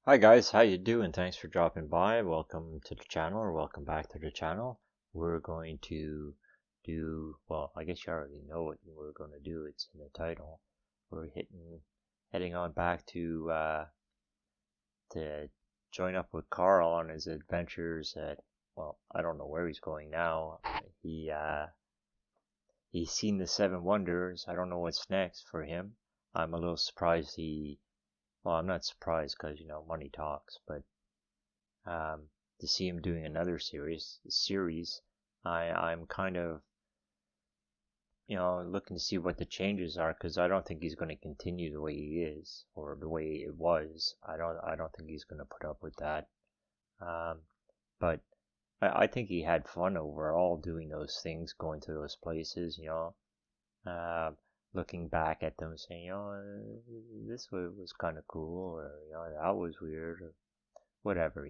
Hi guys, how you doing? Thanks for dropping by. Welcome to the channel, or welcome back to the channel. We're going to do, well, I guess you already know what we're going to do. It's in the title. We're heading on back to join up with Carl on his adventures at, well, I don't know where he's going now. He's seen the Seven Wonders. I don't know what's next for him. I'm a little surprised well, I'm not surprised because, money talks, but to see him doing another series, I'm kind of, looking to see what the changes are, because I don't think he's going to continue the way he is, or the way it was. I don't think he's going to put up with that. But I think he had fun overall doing those things, going to those places, looking back at them saying, this was kind of cool, or, that was weird, or whatever,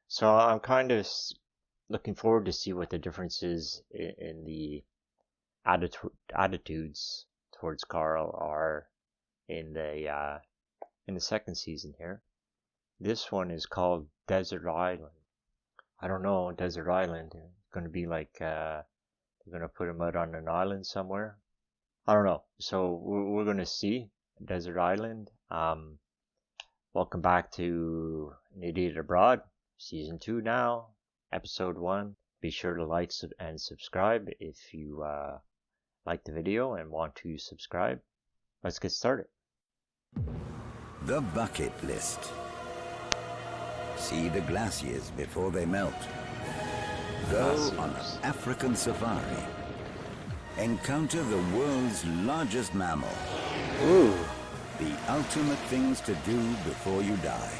So I'm kind of looking forward to see what the difference is in the attitudes towards Carl are in the second season here. This one is called Desert Island. I don't know, Desert Island. It's going to be like, they're going to put him out on an island somewhere. I don't know. So we're going to see Desert Island. Welcome back to An Idiot Abroad, Season 2 now, Episode 1. Be sure to like and subscribe if you like the video and want to subscribe. Let's get started. The bucket list. See the glaciers before they melt. Go on an African safari. Encounter the world's largest mammal. Ooh. The ultimate things to do before you die.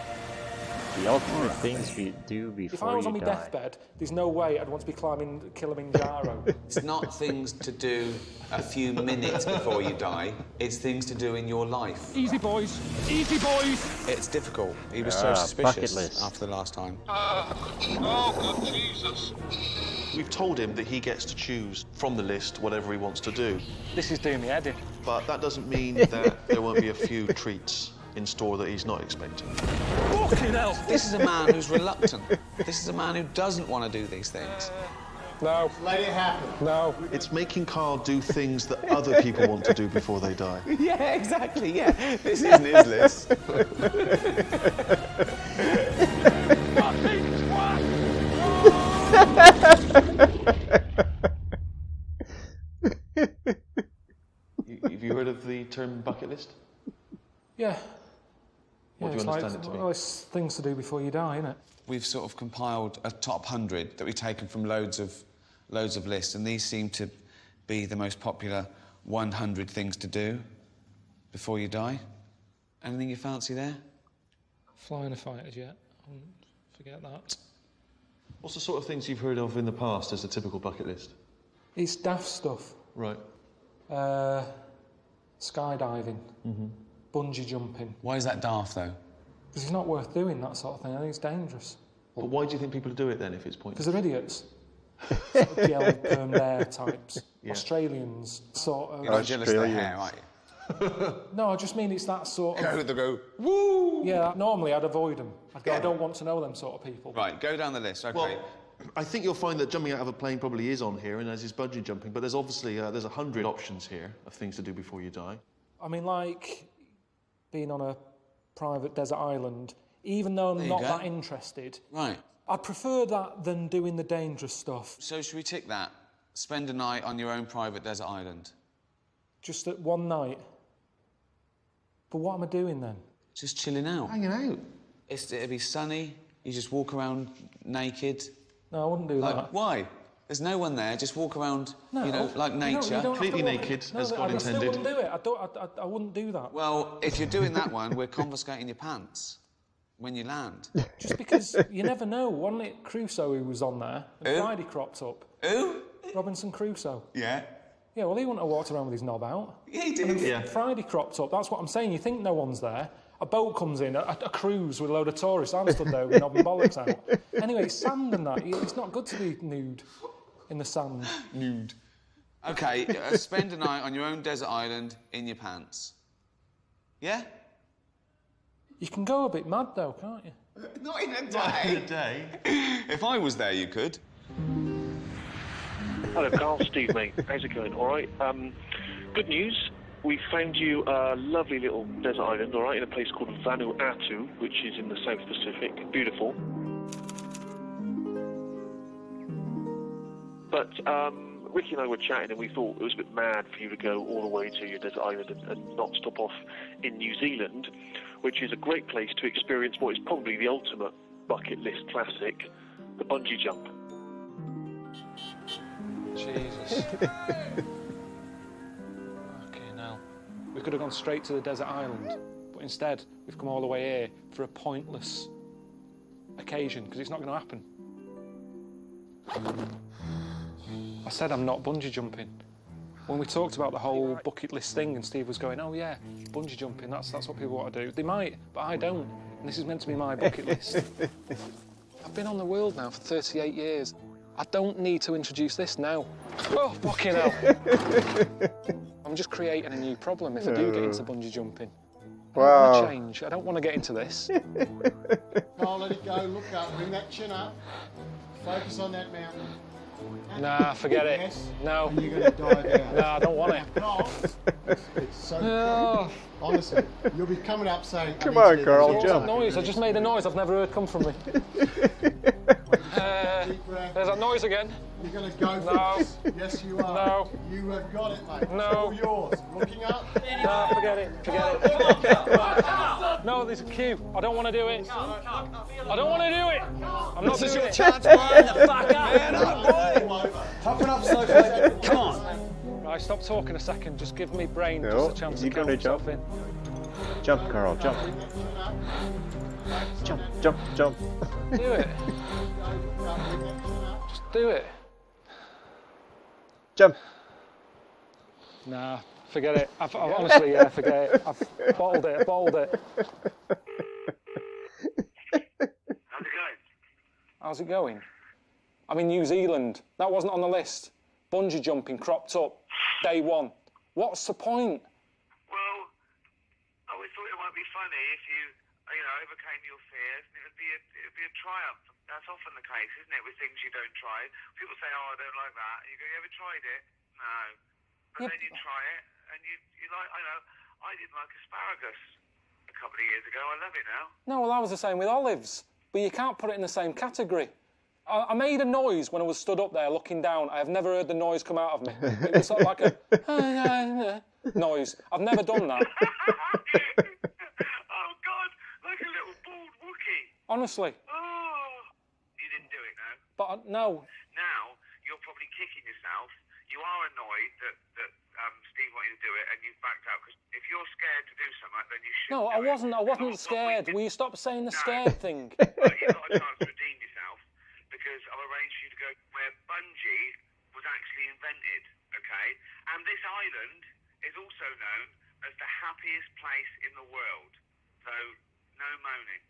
The ultimate things we do before you die. If I was on my deathbed, there's no way I'd want to be climbing Kilimanjaro. It's not things to do a few minutes before you die. It's things to do in your life. Easy boys, easy boys. It's difficult. He was so suspicious bucket list. after the last time. Oh, good Jesus. We've told him that he gets to choose from the list whatever he wants to do. This is doing me head in. But that doesn't mean that there won't be a few treats in store that he's not expecting. Fucking hell. This is a man who's reluctant. This is a man who doesn't want to do these things. No. Let it happen. No. It's making Carl do things that other people want to do before they die. Yeah, exactly, yeah. This isn't his list. Have you heard of the term bucket list? Yeah. What do you understand it to be? Well, it's things to do before you die, isn't it? We've sort of compiled a top 100 that we've taken from loads of lists, and these seem to be the most popular 100 things to do before you die. Anything you fancy there? Flying a fighter jet. I wouldn't forget that. What's the sort of things you've heard of in the past as a typical bucket list? It's daft stuff. Right. Skydiving. Bungee jumping. Why is that daft, though? Because it's not worth doing, that sort of thing. I think it's dangerous. But why do you think people do it then if it's pointless? Because they're idiots. Sort of gel perm there types. Yeah. Australians, sort of. You're jealous of the hair, aren't you? No, I just mean it's that sort of... They go, woo! Yeah, normally I'd avoid them. I'd go, I don't want to know them sort of people. Right, go down the list, okay. Well, I think you'll find that jumping out of a plane probably is on here, and as is bungee jumping, but there's obviously, there's 100 options here of things to do before you die. I mean, like being on a private desert island, even though I'm not that interested, Right, I'd prefer that than doing the dangerous stuff. so should we tick that? Spend a night on your own private desert island. Just at one night. But what am I doing then? Just chilling out. Hanging out. It'd be sunny, you just walk around naked. No, I wouldn't do Like, that. why? There's no one there, just walk around, No, like nature. You don't have Completely to naked, as God I still intended. wouldn't do it. I wouldn't do that. Well, if you're doing that one, we're confiscating your pants when you land. Just because you never know. Wasn't it Crusoe who was on there? And Who? Friday cropped up. Who? Robinson Crusoe. Yeah. Yeah, well, he wouldn't have walked around with his knob out. Yeah, he did. Yeah. Friday cropped up, that's what I'm saying. You think no one's there. A boat comes in, a cruise with a load of tourists. I'm stood there with knob and bollocks out. Anyway, it's sand and that. It's not good to be nude in the sand. Nude. Okay, spend a night on your own desert island in your pants. Yeah? You can go a bit mad though, can't you? Not in a Not in a day. day. If I was there, you could. Hello, Carl. Steve, mate. How's it going? All right. Good news. We found you a lovely little desert island, all right, in a place called Vanuatu, which is in the South Pacific. Beautiful. But Ricky and I were chatting, and we thought it was a bit mad for you to go all the way to your desert island and not stop off in New Zealand, which is a great place to experience what is probably the ultimate bucket list classic, the bungee jump. Jesus. Okay, now. We could have gone straight to the desert island, but instead we've come all the way here for a pointless occasion, because it's not going to happen. I said I'm not bungee jumping. When we talked about the whole bucket list thing and Steve was going, oh yeah, bungee jumping, that's what people want to do. They might, but I don't. And this is meant to be my bucket list. I've been on the world now for 38 years. I don't need to introduce this now. Oh, fucking hell. I'm just creating a new problem if I do get into bungee jumping. I don't want to change. I don't want to get into this. Carl, let it go. Look up. Bring that chin up. Focus on that mountain. Nah, forget it. Yes. No. And you're going to die down. Nah, I don't want it. Carl, it's so Oh. honestly, you'll be coming up saying, Come on, Carl, What's jump. that noise? I just made a noise I've never heard come from me. Deep breath. There's that noise again. You're going to go for No. this. Yes, you are. No. You have got it, mate. No. It's all yours. Looking up. Nah, forget it. Forget it. No, there's a queue. I don't want to do it. I don't want to do it. I'm not doing it. Chance, Brian, the fuck up. Man up, boy. Popping up so Come on. Right, stop talking a second. Just give me brain No, just a chance you to count gonna jump? myself in. Jump, Carl, jump. Jump, jump, jump. Do it. Just do it. Jump. Nah, forget it. I've honestly, yeah, forget it. I've bottled it. How's it going? I'm in New Zealand. That wasn't on the list. Bungee jumping cropped up. Day one. What's the point? Well, I always thought it might be funny if you overcame your fears, and it would be a triumph. That's often the case, isn't it, with things you don't try? People say, "Oh, I don't like that." And you go, "You ever tried it?" No. And then you try it, and you like. I didn't like asparagus a couple of years ago. I love it now. No, well, that was the same with olives. But you can't put it in the same category. I made a noise when I was stood up there looking down. I have never heard the noise come out of me. It was sort of like a noise. I've never done that. Oh, God, like a little bald Wookiee. Honestly. Oh, you didn't do it, no? But no. Now, you're probably kicking yourself. You are annoyed that Steve wanted you to do it and you've backed out. Because if you're scared to do something, then you should. No, I wasn't scared. Will you stop saying the scared thing? But you've got a chance to redeem yourself because I've arranged for you to go where bungee was actually invented, okay? And this island is also known as the happiest place in the world. So, no moaning.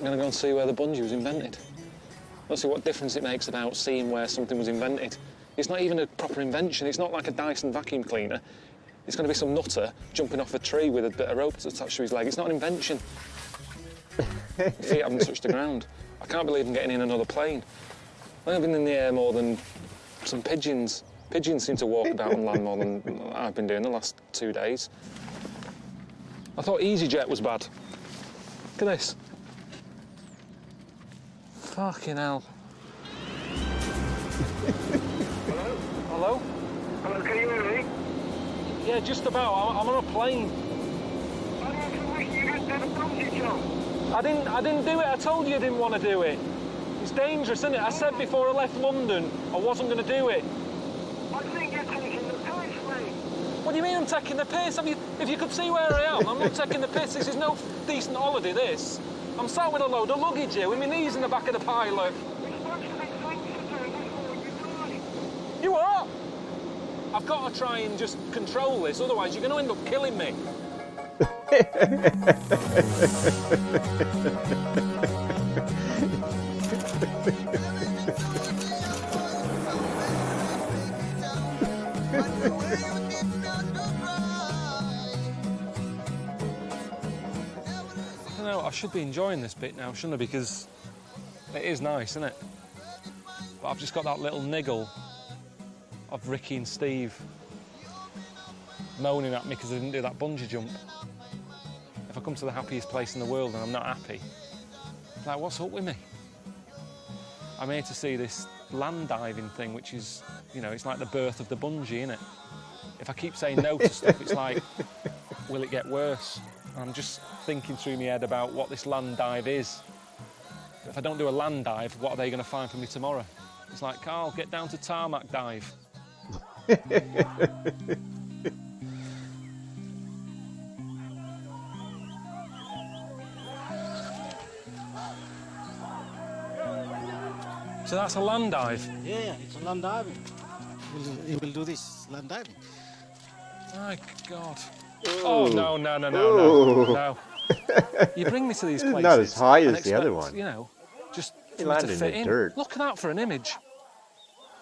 I'm going to go and see where the bungee was invented. Let's see what difference it makes about seeing where something was invented. It's not even a proper invention. It's not like a Dyson vacuum cleaner. It's going to be some nutter jumping off a tree with a bit of rope attached to his leg. It's not an invention. My feet haven't touched the ground. I can't believe I'm getting in another plane. I've been in the air more than some pigeons. Pigeons seem to walk about on land more than I've been doing the last 2 days. I thought EasyJet was bad. Look at this. Fucking hell. Hello? Hello, can you hear me? Yeah, just about. I'm on a plane. You just did a bungee jump. I didn't do it. I told you I didn't want to do it. It's dangerous, isn't it? I said before I left London I wasn't going to do it. I think you're taking the piss, mate. What do you mean I'm taking the piss? If you could see where I am, I'm not taking the piss. This is no decent holiday, this. I'm sat with a load of luggage here with my knees in the back of the pilot. You are? I've got to try and just control this, otherwise you're going to end up killing me. know, I should be enjoying this bit now, shouldn't I? Because it is nice, isn't it? But I've just got that little niggle of Ricky and Steve moaning at me because I didn't do that bungee jump. If I come to the happiest place in the world and I'm not happy, like, what's up with me? I'm here to see this land diving thing, which is, you know, it's like the birth of the bungee, innit? If I keep saying no to stuff, it's like, will it get worse? I'm just thinking through my head about what this land dive is. If I don't do a land dive, what are they going to find for me tomorrow? It's like, Carl, get down to tarmac dive. So that's a land dive? Yeah, it's a land diving. You will do this, land diving. My God. Oh, no. You bring me to these places. Not as high as expect, the other one. You know, just He for me to landed in fit the in. dirt. Look at that for an image.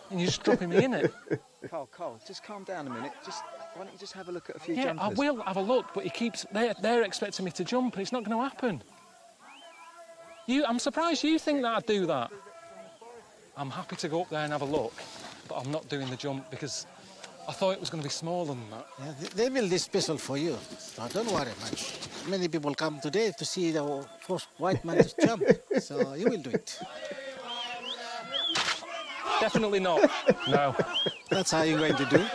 And you're just dropping me in it. Carl, just calm down a minute. Why don't you just have a look at a few Yeah, jumpers? I will have a look, but they're expecting me to jump, and it's not going to happen. I'm surprised you think that I'd do that. I'm happy to go up there and have a look, but I'm not doing the jump because I thought it was going to be smaller than that. Yeah, they build this special for you, so don't worry much. Many people come today to see the first white man to jump, so you will do it. Definitely not. No. That's how you're going to do.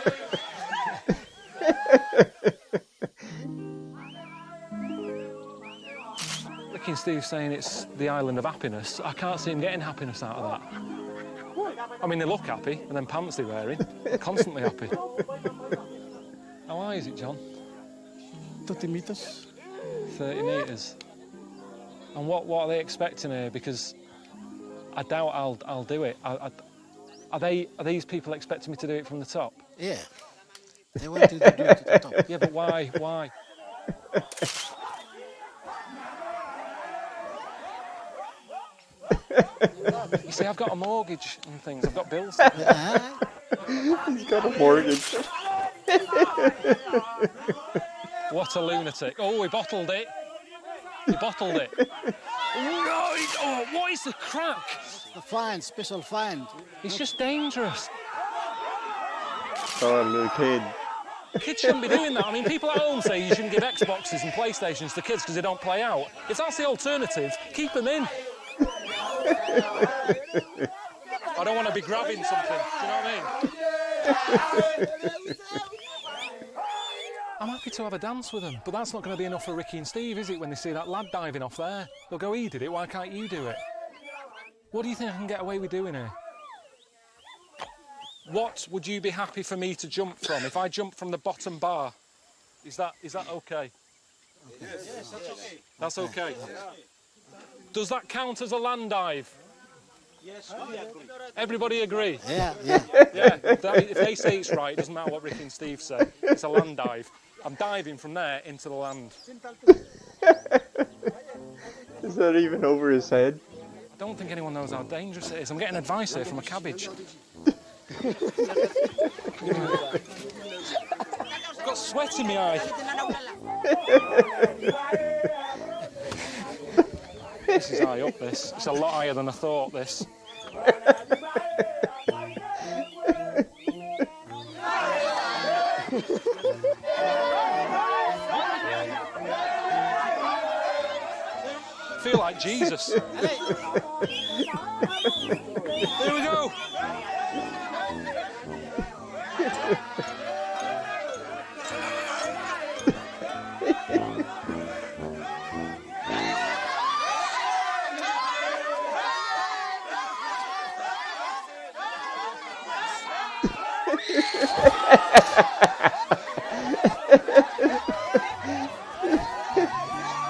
Ricky and Steve saying it's the island of happiness. I can't see him getting happiness out of that. I mean, they look happy, and then pants they're wearing, they're constantly happy. How high is it, John? 30 meters. 30 metres. And what are they expecting here? Because I doubt I'll do it. Are these people expecting me to do it from the top? Yeah. They want you to do it to the top. Yeah, but why? Why? You see, I've got a mortgage and things. I've got bills. He's got a mortgage. What a lunatic. Oh, he bottled it. He bottled it. Oh, what is the crack? A find, special find. It's just dangerous. Oh, little kid. Kids shouldn't be doing that. I mean, people at home say you shouldn't give Xboxes and PlayStations to kids because they don't play out. If that's the alternative, keep them in. I don't want to be grabbing something, do you know what I mean? I'm happy to have a dance with them, but that's not going to be enough for Ricky and Steve, is it, when they see that lad diving off there? They'll go, he did it, why can't you do it? What do you think I can get away with doing here? What would you be happy for me to jump from? If I jump from the bottom bar, is that okay? Yes, that's okay. That's okay. Does that count as a land dive? Yes, we agree. Everybody agree? Yeah. Yeah, if they say it's right, it doesn't matter what Ricky and Steve say. It's a land dive. I'm diving from there into the land. Is that even over his head? I don't think anyone knows how dangerous it is. I'm getting advice here from a cabbage. I've got sweat in my eye. This is high up, this. It's a lot higher than I thought, this. I feel like Jesus. Here we go.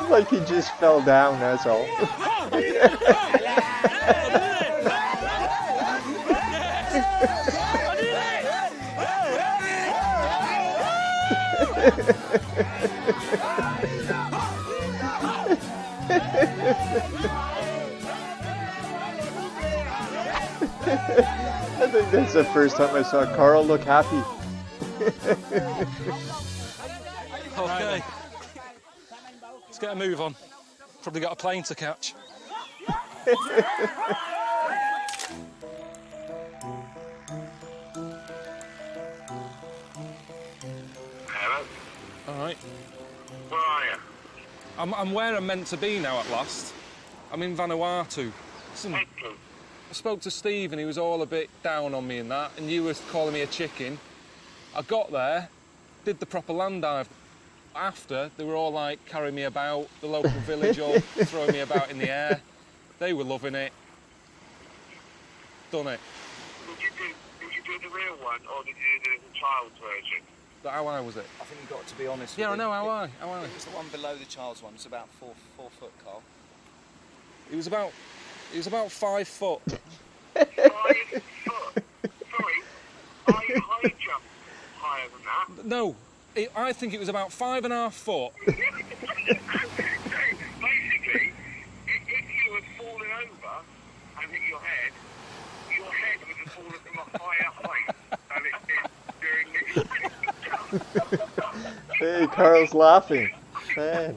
Like he just fell down, that's all. I think that's the first time I saw Carl look happy. Okay. Let's get a move on. Probably got a plane to catch. Hello? All right. Where are you? I'm where I'm meant to be now at last. I'm in Vanuatu. Listen, I spoke to Steve and he was all a bit down on me and that, and you were calling me a chicken. I got there, did the proper land dive. After, they were all like carrying me about, the local village all throwing me about in the air. They were loving it. Done it. Did you do the real one, or did you do the child's version? How high was it? I think you've got to be honest Yeah, with I know, it. how high? It was the one below the child's one. It's about four foot, Carl. It was about 5 foot. 5 foot? Sorry, I high jump higher than that. No, I think it was about 5.5 foot. Basically, if you had fallen over and hit your head would have fallen from a higher height than it did during the... Hey, Carl's laughing. Man.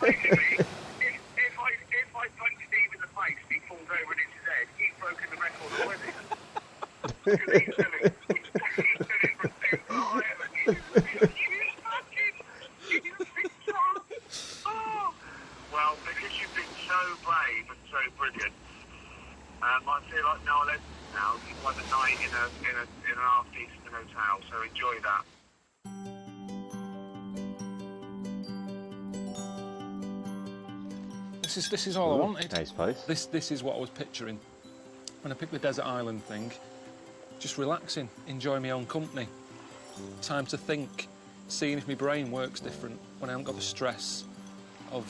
Basically, if I punch Steve in the face, he falls over and hits his head, he's broken the record already. Because he's still it from 2 foot higher than you. Well, because you've been so brave and so brilliant, I feel like no less now. You've won a night in an half-decent hotel, so enjoy that. This is all I wanted. Nice place. This is what I was picturing when I picked the desert island thing. Just relaxing, enjoying my own company. Time to think, seeing if my brain works different when I haven't got the stress of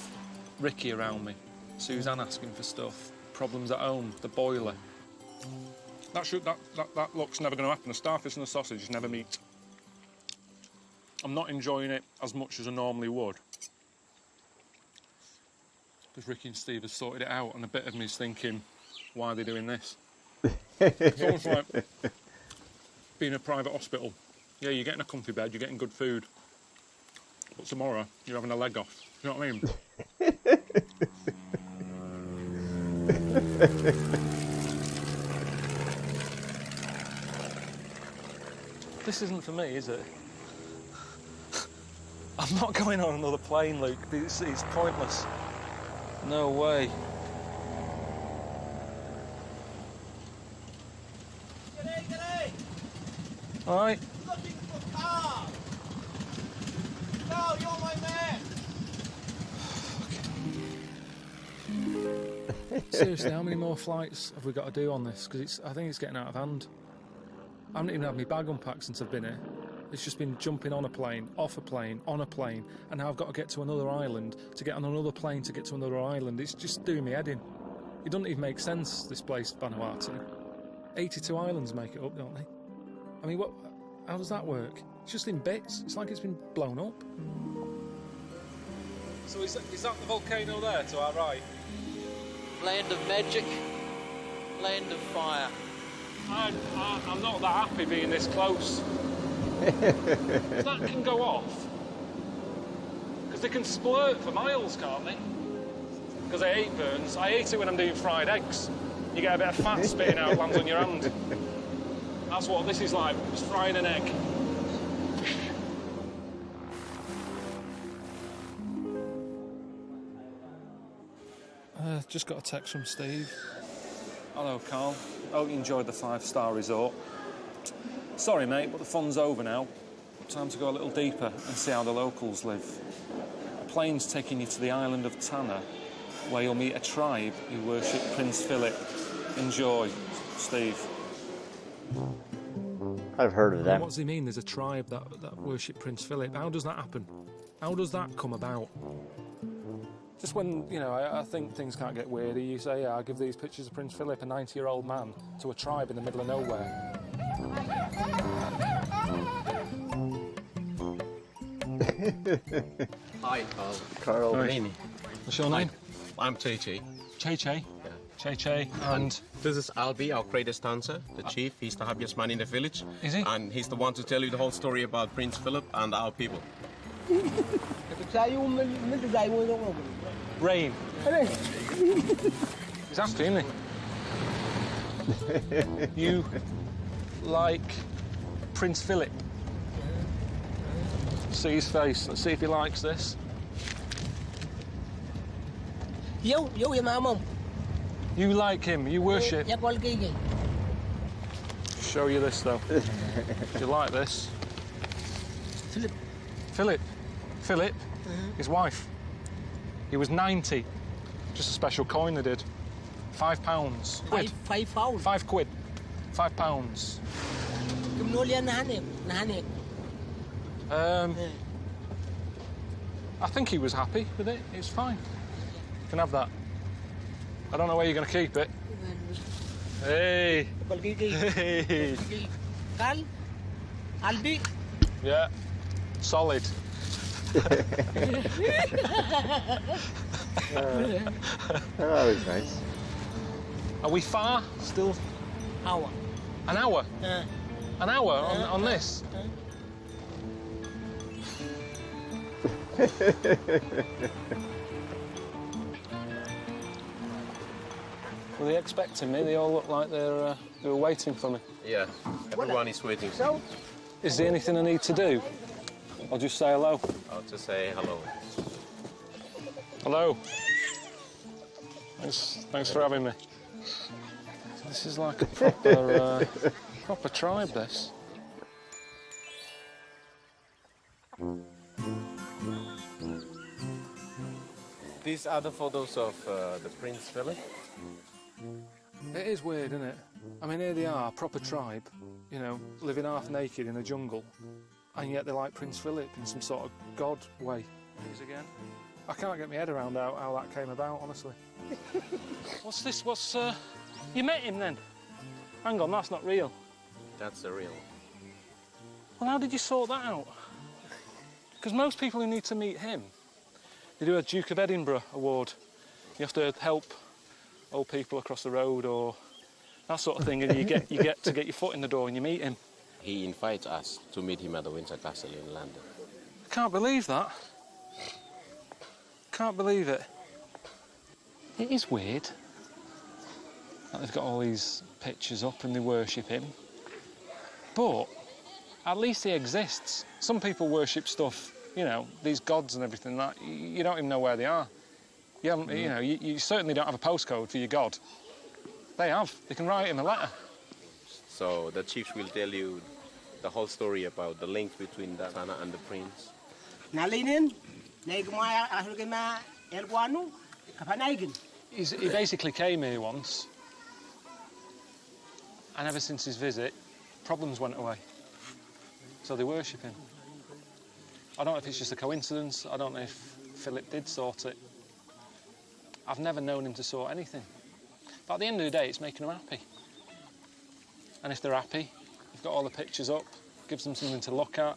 Ricky around me, Suzanne asking for stuff, problems at home, the boiler. That look's never going to happen. The starfish and the sausage never meet. I'm not enjoying it as much as I normally would. Because Ricky and Steve have sorted it out, and a bit of me is thinking, why are they doing this? It's almost like being in a private hospital. Yeah, you're getting a comfy bed, you're getting good food, but tomorrow you're having a leg off. You know what I mean? This isn't for me, is it? I'm not going on another plane, Luke. It's pointless. No way. G'day. All right. Looking for Carl. Carl, you're my man. Seriously, how many more flights have we got to do on this? Because I think it's getting out of hand. I haven't even had my bag unpacked since I've been here. It's just been jumping on a plane, off a plane, on a plane, and now I've got to get to another island, to get on another plane to get to another island. It's just doing me head in. It doesn't even make sense, this place, Vanuatu. 82 islands make it up, don't they? I mean, how does that work? It's just in bits. It's like it's been blown up. So is that the volcano there, to our right? Land of magic, land of fire. I'm not that happy being this close. That can go off. Because they can splurt for miles, can't they? Because I hate burns. I hate it when I'm doing fried eggs. You get a bit of fat spitting out, lands on your hand. That's what this is like, just frying an egg. Just got a text from Steve. Hello, Carl. Hope you enjoyed the 5-star resort. Sorry, mate, but the fun's over now. Time to go a little deeper and see how the locals live. A plane's taking you to the island of Tanna, where you'll meet a tribe who worship Prince Philip. Enjoy, Steve. I've heard of them. What does he mean, there's a tribe that worship Prince Philip? How does that happen? How does that come about? Just when, you know, I think things can't get weirder, you say, yeah, I'll give these pictures of Prince Philip, a 90-year-old man, to a tribe in the middle of nowhere. Hi, Carl. Rini. What's your name? I'm Che Che. Che Che? Yeah. Che Che, and... This is Albi, our greatest dancer, the chief. He's the happiest man in the village. Is he? And he's the one to tell you the whole story about Prince Philip and our people. Rain. He's happy, isn't he? You like Prince Philip? See his face. Let's see if he likes this. You like him? You worship? Show you this though. Do you like this? Philip. Philip, his wife. He was 90. Just a special coin they did. £5. Quid. £5. £5. £5. I think he was happy with it. It's fine. You can have that. I don't know where you're going to keep it. Hey. Hey. Yeah. Solid. That was nice. Are we far? Still? Hour. An hour? An hour on this? Were they expecting me? They all look like they were waiting for me. Yeah, everyone is waiting for you. Is there anything I need to do? I'll just say hello. I'll just say hello. Hello. Thanks for having me. This is like a proper, proper tribe, this. These are the photos of the Prince Philip. It is weird, isn't it? I mean, here they are, proper tribe, you know, living half naked in a jungle, and yet they're like Prince Philip in some sort of god way. These again. I can't get my head around how that came about, honestly. What's this? You met him then? Hang on, that's not real. That's the real. Well, how did you sort that out? Because most people who need to meet him, they do a Duke of Edinburgh award. You have to help old people across the road or that sort of thing, and you get to get your foot in the door and you meet him. He invites us to meet him at the Windsor Castle in London. I can't believe that. Can't believe it. It is weird that they've got all these pictures up and they worship him. But at least he exists. Some people worship stuff, you know, these gods and everything that you don't even know where they are. You haven't, you know, you certainly don't have a postcode for your god. They have. They can write him a letter. So the chiefs will tell you the whole story about the link between the Sana and the prince. He basically came here once, and ever since his visit, problems went away. So they worship him. I don't know if it's just a coincidence. I don't know if Philip did sort it. I've never known him to sort anything. But at the end of the day, it's making them happy. And if they're happy, you've got all the pictures up, gives them something to look at.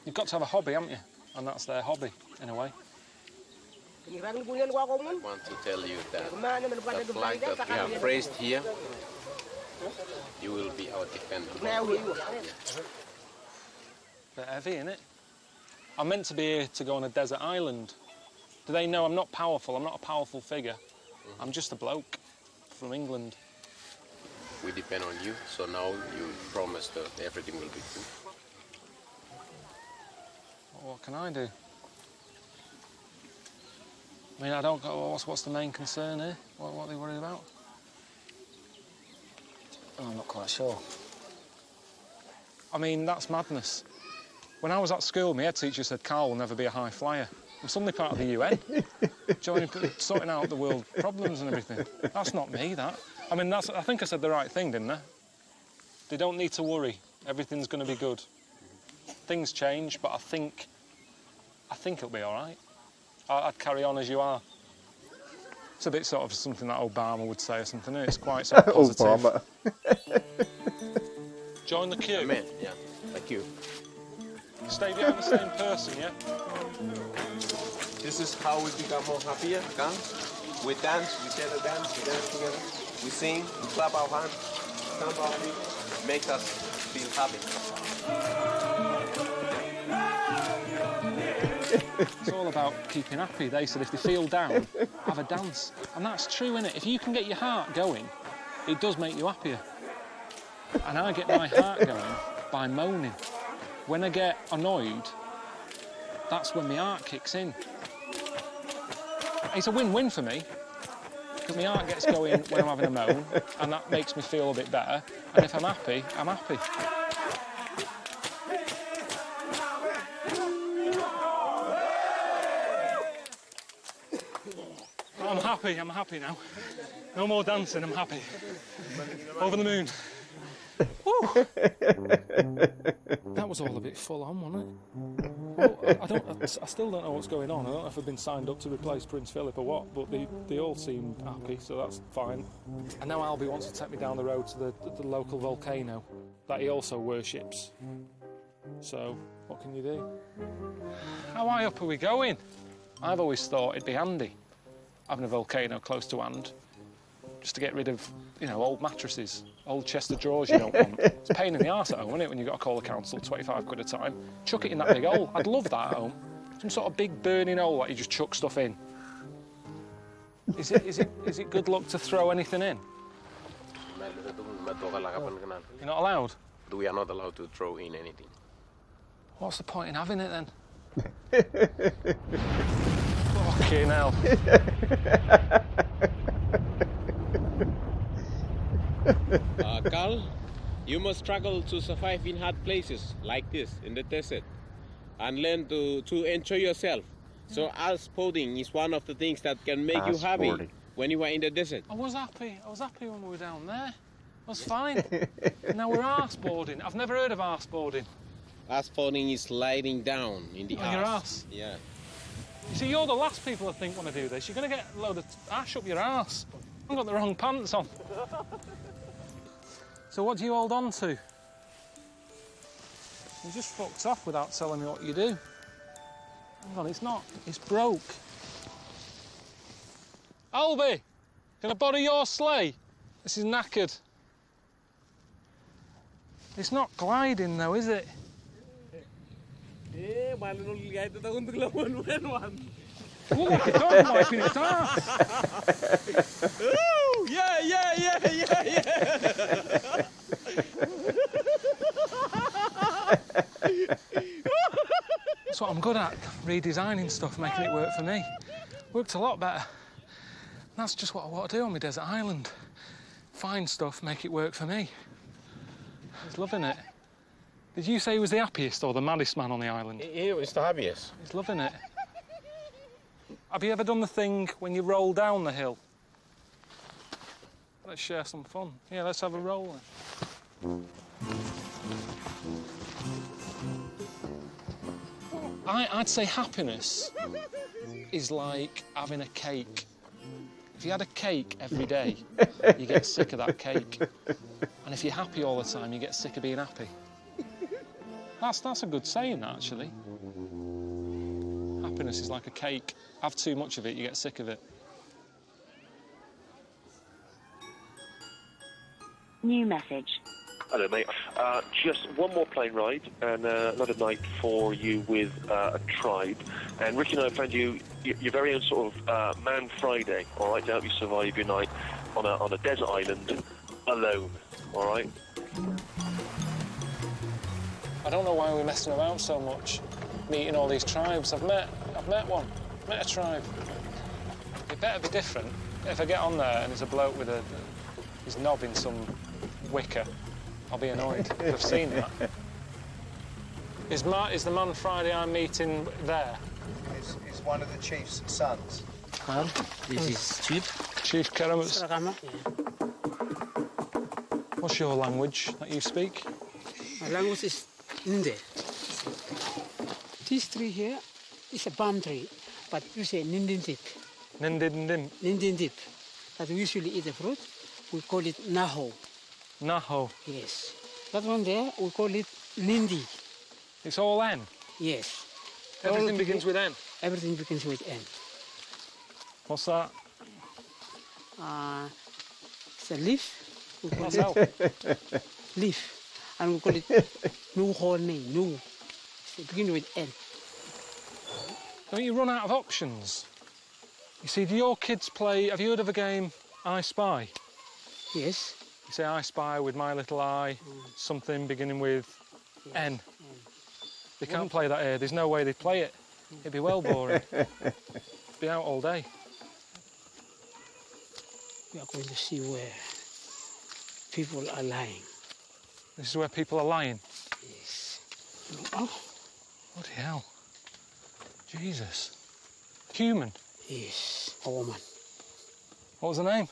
You've got to have a hobby, haven't you? And that's their hobby, in a way. I want to tell you that the flag that we have raised here, you will be our defender. Bit heavy, innit? I'm meant to be here to go on a desert island. Do they know I'm not powerful? I'm not a powerful figure. I'm just a bloke from England. We depend on you, so now you promise that everything will be good. What can I do? I mean, I don't go, what's the main concern here? What are they worried about? I'm not quite sure. I mean, that's madness. When I was at school, my head teacher said Carl will never be a high flyer. I'm suddenly part of the UN. Sorting out the world problems and everything. That's not me, that. I mean, I think I said the right thing, didn't I? They don't need to worry. Everything's going to be good. Things change, but I think it'll be all right. I'd carry on as you are. It's a bit sort of something that Obama would say or something, isn't it? It's quite sort of positive. Obama. Join the queue. Amen, yeah, thank you. Stay behind the same person, yeah? This is how we become more happier, okay? We dance, we share the dance, we dance together. We sing, we clap our hands, stamp our feet, makes us feel happy. It's all about keeping happy. They said if they feel down, have a dance. And that's true, innit? If you can get your heart going, it does make you happier. And I get my heart going by moaning. When I get annoyed, that's when my heart kicks in. It's a win-win for me, because my heart gets going when I'm having a moan, and that makes me feel a bit better. And if I'm happy, I'm happy. I'm happy now. No more dancing, I'm happy. Over the moon. Woo! That was all a bit full on, wasn't it? Well, I still don't know what's going on. I don't know if I've been signed up to replace Prince Philip or what, but they all seem happy, so that's fine. And now Albie wants to take me down the road to the local volcano that he also worships. So, what can you do? How high up are we going? I've always thought it'd be handy having a volcano close to hand, just to get rid of, you know, old mattresses, old chest of drawers you don't want. It's a pain in the arse at home, isn't it, when you've got to call the council 25 quid a time. Chuck it in that big hole. I'd love that at home. Some sort of big burning hole that you just chuck stuff in. Is it good luck to throw anything in? You're not allowed? We are not allowed to throw in anything. What's the point in having it then? Fucking hell. Carl, you must struggle to survive in hard places like this in the desert and learn to enjoy yourself. So ice boarding is one of the things that can make you happy when you are in the desert. I was happy when we were down there. I was fine. Now we're arse boarding. I've never heard of arse boarding. Arse boarding is sliding down in the your arse? Yeah. You see, you're the last people I think want to do this. You're going to get a load of ash up your arse. I've got the wrong pants on. So what do you hold on to? You just fucked off without telling me what you do. Hang on, it's not. It's broke. Albie, can I borrow your sleigh? This is knackered. It's not gliding though, is it? Look like a dog wiping its arse. Yeah. That's what I'm good at, redesigning stuff, making it work for me. Worked a lot better. That's just what I want to do on my desert island. Find stuff, make it work for me. He's loving it. Did you say he was the happiest or the maddest man on the island? He was the happiest. He's loving it. Have you ever done the thing when you roll down the hill? Let's share some fun. Yeah, let's have a roll then. I'd say happiness is like having a cake. If you had a cake every day, you get sick of that cake. And if you're happy all the time, you get sick of being happy. That's a good saying, actually. Happiness is like a cake. Have too much of it, you get sick of it. New message. Hello, mate. Just one more plane ride and another night for you with a tribe. And Ricky and I found you your very own sort of Man Friday, all right, to help you survive your night on a desert island alone, all right? I don't know why we're messing about so much, meeting all these tribes. I've met one, met a tribe. It better be different. If I get on there and there's a bloke with his knob in some wicker, I'll be annoyed. I've seen that. Is the Man Friday I'm meeting there? Is one of the chief's sons. This is Chief. Chief Keramus. What's your language that you speak? My language is Ninde. This tree here is a palm tree, but you say Nindindip. Nindindip. Nindindip. That we usually eat the fruit. We call it Naho. Naho? Yes. That one there, we call it Nindi. It's all N? Yes. Everything begins with N? Everything begins with N. What's that? It's a leaf. We call it leaf. And we call it Nu Horne, Nu. It begins with N. Don't you run out of options? You see, do your kids play... Have you heard of a game, I Spy? Yes. You say I Spy with my little eye, something beginning with N. They can't play that here. There's no way they'd play it. It'd be well boring. Be out all day. We are going to see where people are lying. This is where people are lying? Yes. Oh. Bloody hell. Jesus. Human? Yes, a woman. What was her name?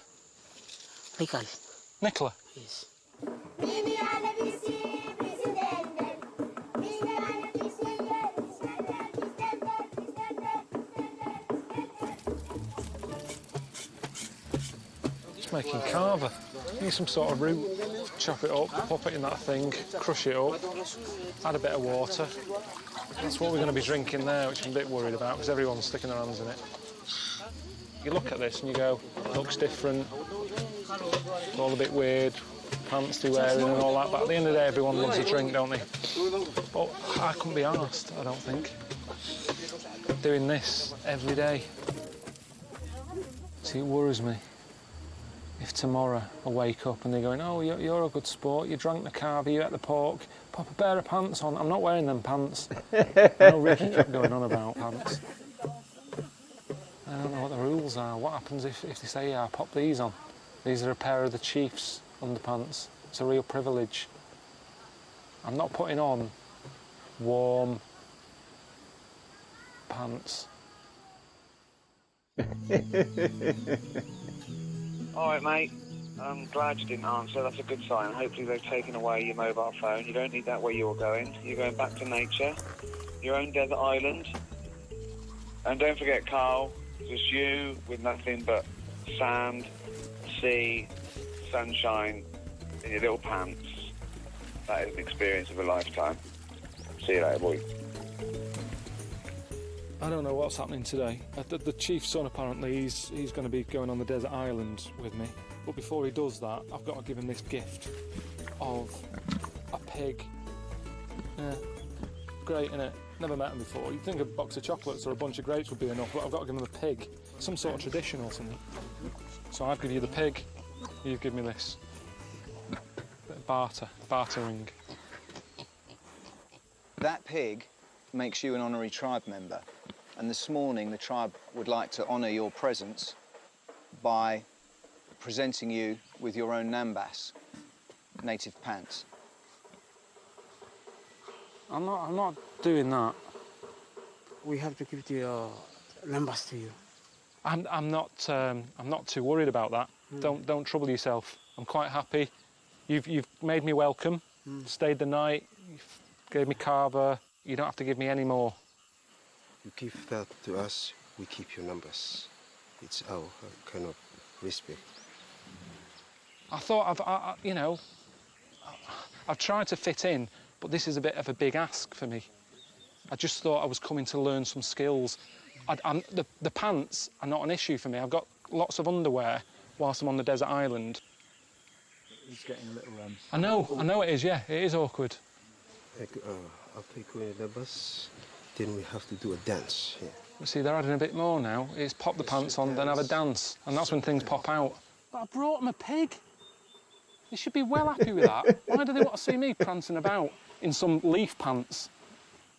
Nicola. Nicola? Yes. Just making carver. Need some sort of root, chop it up, pop it in that thing, crush it up, add a bit of water. That's what we're going to be drinking there, which I'm a bit worried about because everyone's sticking their hands in it. You look at this and you go, looks different, it's all a bit weird, pants they're wearing and all that, but at the end of the day everyone loves a drink, don't they? But I couldn't be arsed, I don't think, doing this every day. See, it worries me. If tomorrow I wake up and they're going, oh, you're a good sport, you drank the carver, you ate the pork, pop a pair of pants on. I'm not wearing them pants. I know Ricky kept going on about pants. I don't know what the rules are. What happens if they say, yeah, pop these on? These are a pair of the Chiefs underpants. It's a real privilege. I'm not putting on warm pants. All right, mate. I'm glad you didn't answer. That's a good sign. Hopefully they've taken away your mobile phone. You don't need that where you're going. You're going back to nature, your own desert island. And don't forget, Carl, just you with nothing but sand, sea, sunshine in your little pants. That is an experience of a lifetime. See you later, boy. I don't know what's happening today. The chief's son, apparently, he's going to be going on the desert island with me. But before he does that, I've got to give him this gift of a pig. Yeah, great, innit? Never met him before. You'd think a box of chocolates or a bunch of grapes would be enough, but I've got to give him a pig. Some sort of tradition or something. So I'll give you the pig, you give me this. Bit of bartering. That pig makes you an honorary tribe member. And this morning, the tribe would like to honour your presence by presenting you with your own nambas, native pants. I'm not doing that. We have to give your numbers to you. I'm not too worried about that. Don't trouble yourself. I'm quite happy. You've made me welcome. Stayed the night. You've gave me carver. You don't have to give me any more. You give that to us, we keep your numbers. It's our kind of respect. I thought I've tried to fit in, but this is a bit of a big ask for me. I just thought I was coming to learn some skills. The pants are not an issue for me. I've got lots of underwear whilst I'm on the desert island. It's getting a little... I know it is, yeah. It is awkward. After you go in the bus, then we have to do a dance here. See, they're adding a bit more now. It's pop the pants on, then have a dance, and that's when things pop out. But I brought them a pig. They should be well happy with that. Why do they want to see me prancing about in some leaf pants?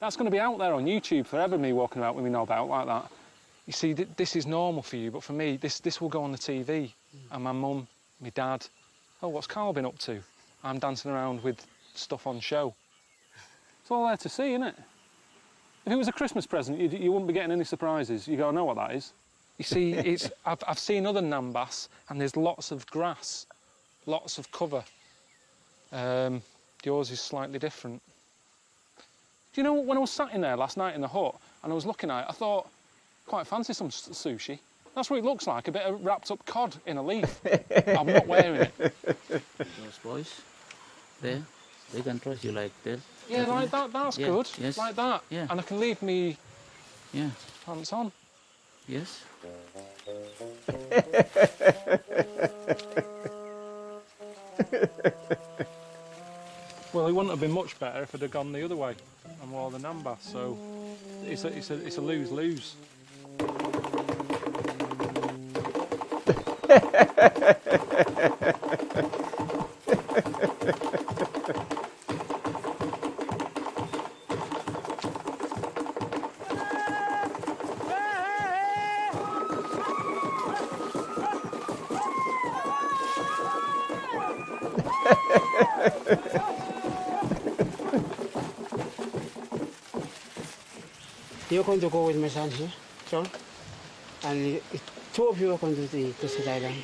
That's going to be out there on YouTube forever, me walking about with me knob out like that. You see, this is normal for you, but for me, this will go on the TV. And my mum, my dad, oh, what's Carl been up to? I'm dancing around with stuff on show. It's all there to see, isn't it? If it was a Christmas present, you wouldn't be getting any surprises. You go, I know what that is. You see, I've seen other nambas, and there's lots of grass, lots of cover. Yours is slightly different. Do you know, when I was sat in there last night in the hut, and I was looking at it, I thought, quite fancy some sushi. That's what it looks like, a bit of wrapped up cod in a leaf. I'm not wearing it. Those boys, there, they can trust you like this. Yeah, like that, that's good. Yes. Like that. Yeah. And I can leave me pants on. Yes. Well, it wouldn't have been much better if I'd have gone the other way and wore the namba, so It's a lose-lose. You're going to go with my son here, John, and two of you are going to the desert island.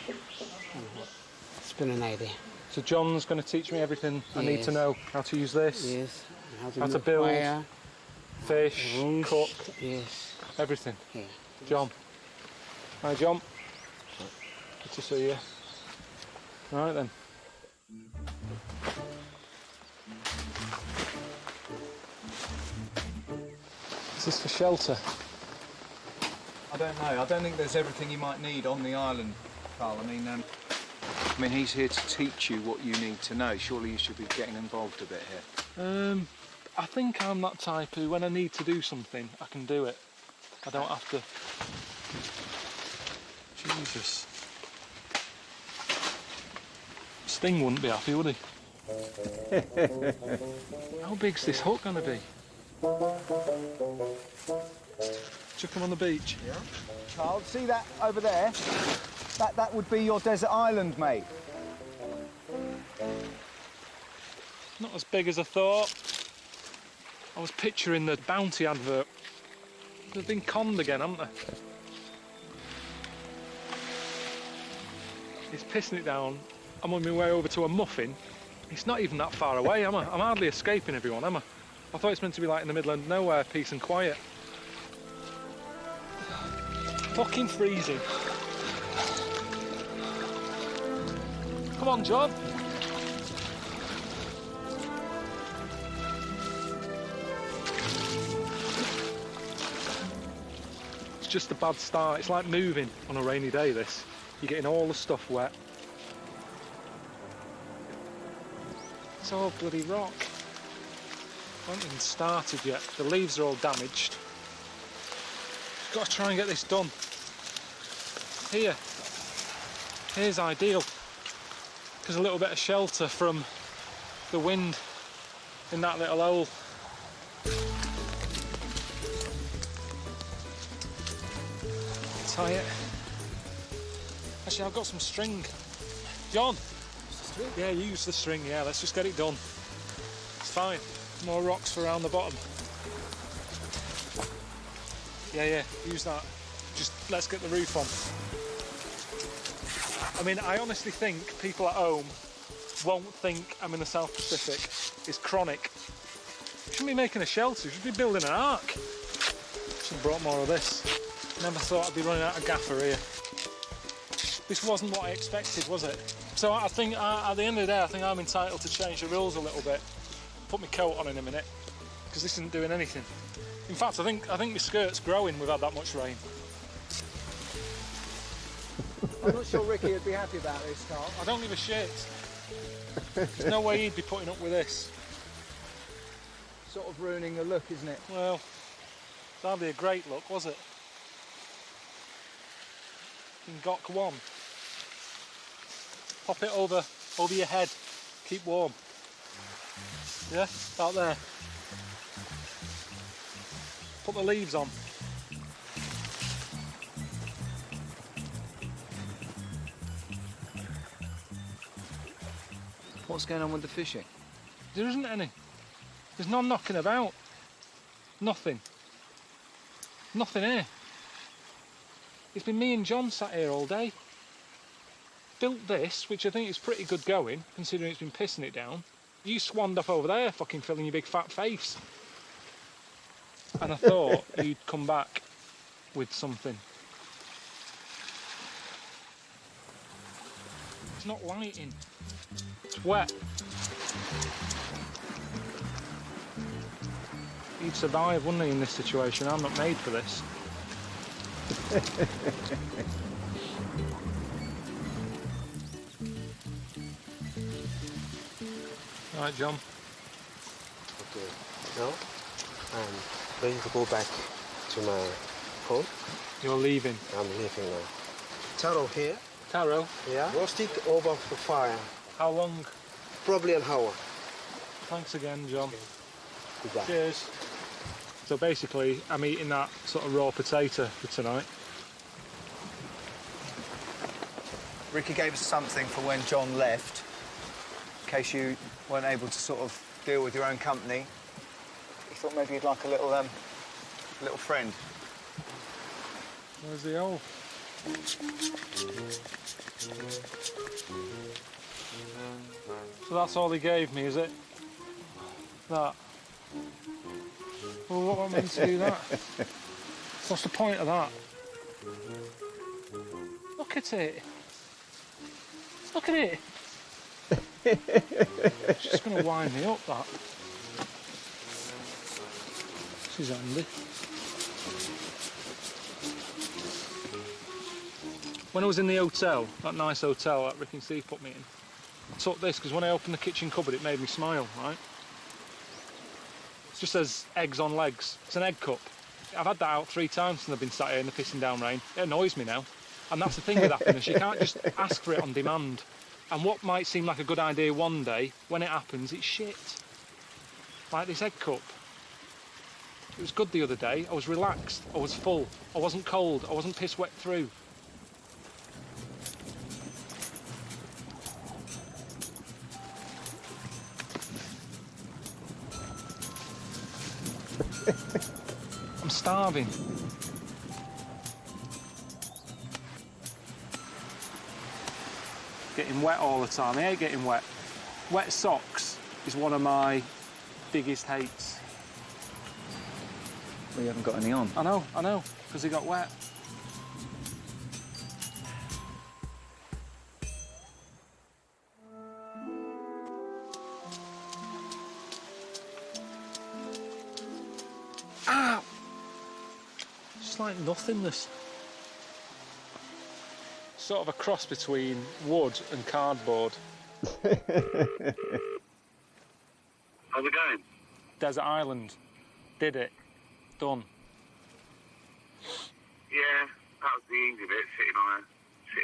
Spend a night there. So John's going to teach me everything I need to know. How to use this. Yes. How to build. Fire, fish, rooms, cook. Yes. Everything. Yeah. John. Hi, John. Good to see you. All right then. Is this for shelter? I don't know. I don't think there's everything you might need on the island, Carl. I mean, he's here to teach you what you need to know. Surely you should be getting involved a bit here. I think I'm that type who, when I need to do something, I can do it. I don't have to. Jesus. Sting wouldn't be happy, would he? How big's this hook gonna be? Chuck him on the beach. Yeah. Carl, see that over there? That would be your desert island, mate. Not as big as I thought. I was picturing the Bounty advert. They've been conned again, haven't they? He's pissing it down. I'm on my way over to a muffin. It's not even that far away, am I? I'm hardly escaping everyone, am I? I thought it's meant to be like in the middle of nowhere, peace and quiet. Fucking freezing. Come on, John. It's just a bad start. It's like moving on a rainy day, this. You're getting all the stuff wet. It's all bloody rock. I haven't even started yet. The leaves are all damaged. Just got to try and get this done. Here's ideal. There's a little bit of shelter from the wind in that little hole. Tie it. Actually, I've got some string. John! Yeah, use the string, yeah, let's just get it done. It's fine. More rocks for around the bottom. Yeah, use that. Just let's get the roof on. I mean, I honestly think people at home won't think I'm in the South Pacific. It's chronic. You shouldn't be making a shelter, you should be building an ark. Should have brought more of this. Never thought I'd be running out of gaffer here. This wasn't what I expected, was it? So I think, at the end of the day, I think I'm entitled to change the rules a little bit. Put my coat on in a minute, because this isn't doing anything. In fact, I think my skirt's growing. We've had that much rain. I'm not sure Ricky would be happy about this, Carl. I don't give a shit. There's no way he'd be putting up with this. Sort of ruining the look, isn't it? Well, it's hardly a great look, was it? In Gok 1. Pop it over your head. Keep warm. Yeah, about there. Put the leaves on. What's going on with the fishing? There isn't any. There's none knocking about. Nothing. Nothing here. It's been me and John sat here all day. Built this, which I think is pretty good going, considering it's been pissing it down. You swanned off over there, fucking filling your big fat face. And I thought you'd come back with something. It's not lighting. It's wet. He'd survive, wouldn't he, in this situation? I'm not made for this. Right, John. Okay, now, and ready to go back to my home. You're leaving? I'm leaving now. Taro here. Taro? Yeah. Roast it over the fire. How long? Probably an hour. Thanks again, John. Goodbye. Cheers. So basically, I'm eating that sort of raw potato for tonight. Ricky gave us something for when John left, in case you weren't able to sort of deal with your own company. He thought maybe you'd like a little friend. Where's the hole? So that's all he gave me, is it? That? Well, what am I meant to do that? What's the point of that? Look at it. Look at it. It's just going to wind me up, that. This is handy. When I was in the hotel, that nice hotel that Rick and Steve put me in, I took this because when I opened the kitchen cupboard it made me smile, right? It just says eggs on legs. It's an egg cup. I've had that out 3 times since I've been sat here in the pissing down rain. It annoys me now. And that's the thing with happiness, you can't just ask for it on demand. And what might seem like a good idea one day, when it happens, it's shit. Like this egg cup. It was good the other day, I was relaxed, I was full, I wasn't cold, I wasn't piss wet through. I'm starving. Getting wet all the time. I hate getting wet. Wet socks is one of my biggest hates. Well, you haven't got any on. I know, because he got wet. Ah! It's like nothingness. Sort of a cross between wood and cardboard. How's it going? Desert Island. Did it. Done. Yeah, that was the easy bit, sitting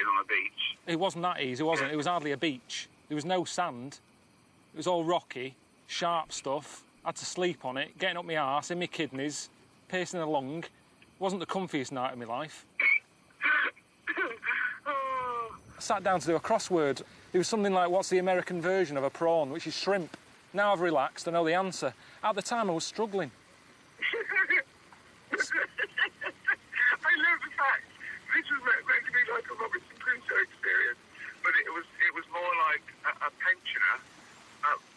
on a beach. It wasn't that easy, was it? It was hardly a beach. There was no sand. It was all rocky, sharp stuff. I had to sleep on it, getting up my arse, in my kidneys, pacing along. It wasn't the comfiest night of my life. I sat down to do a crossword. It was something like, what's the American version of a prawn, which is shrimp. Now I've relaxed, I know the answer. At the time, I was struggling. I love the fact this was meant to be like a Robinson Crusoe experience, but it was more like a pensioner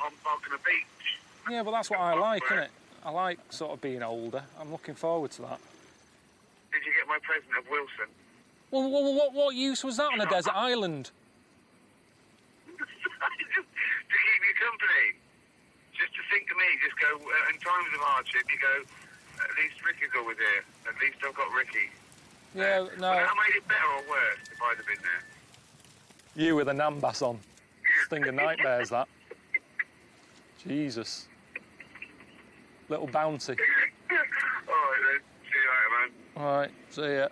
on a beach. Yeah, but that's what I like, innit? I like sort of being older. I'm looking forward to that. Did you get my present of Wilson? Well, what use was that on a desert island? To keep you company. Just to think of me, just go, in times of hardship, you go, at least Ricky's always here. At least I've got Ricky. Yeah, no. But that made it better or worse if I'd have been there? You with a Nambas on. Sting of nightmares, that. Jesus. Little bounty. All right, then. See you later, man. All right, see ya.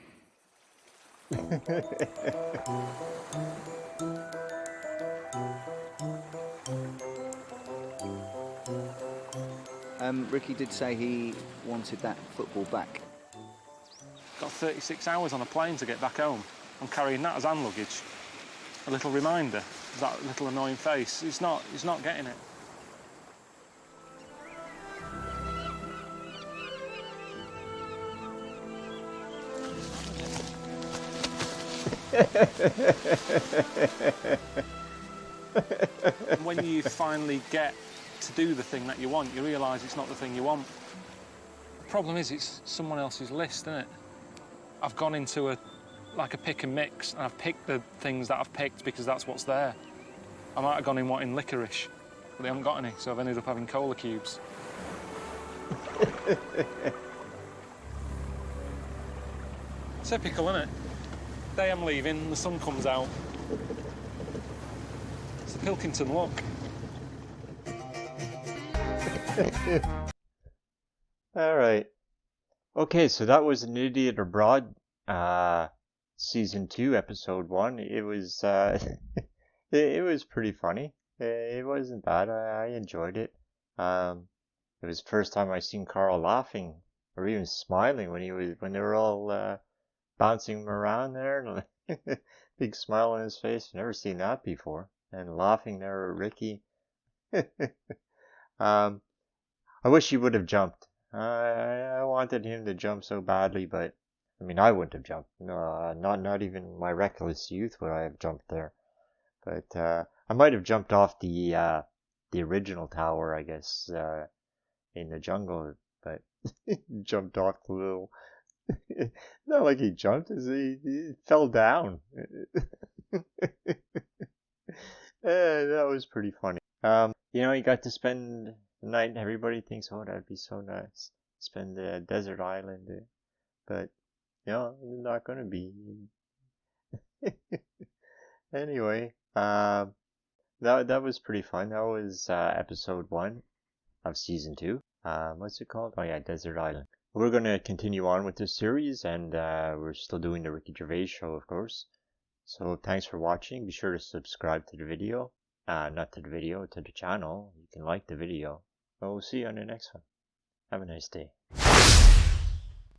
Ricky did say he wanted that football back. Got 36 hours on a plane to get back home. I'm carrying that as hand luggage. A little reminder of that little annoying face. He's not getting it. When you finally get to do the thing that you want, you realise it's not the thing you want. The problem is it's someone else's list, isn't it? I've gone into a pick and mix, and I've picked the things that I've picked because that's what's there. I might have gone in wanting licorice, but they haven't got any, so I've ended up having cola cubes. Typical, isn't it? Day I'm leaving, the sun comes out. It's the Pilkington look. All right. Okay, so that was An Idiot Abroad, Season 2, Episode 1. It was, it was pretty funny. It wasn't bad. I enjoyed it. It was the first time I seen Carl laughing or even smiling when they were all bouncing him around there. Big smile on his face. Never seen that before. And laughing there at Ricky. I wish he would have jumped. I wanted him to jump so badly, but I mean, I wouldn't have jumped. No, not even my reckless youth would I have jumped there. But I might have jumped off the original tower, I guess, in the jungle. But jumped off the little. Not like he jumped, he fell down. That was pretty funny. He got to spend the night, and everybody thinks, oh, that'd be so nice. Spend the desert island. But, it's not going to be. Anyway, that was pretty fun. That was episode 1 of season 2. What's it called? Oh yeah, Desert Island. We're going to continue on with this series, and we're still doing the Ricky Gervais show, of course. So thanks for watching. Be sure to subscribe to the video. Not to the video, to the channel. You can like the video. Well, we'll see you on the next one. Have a nice day.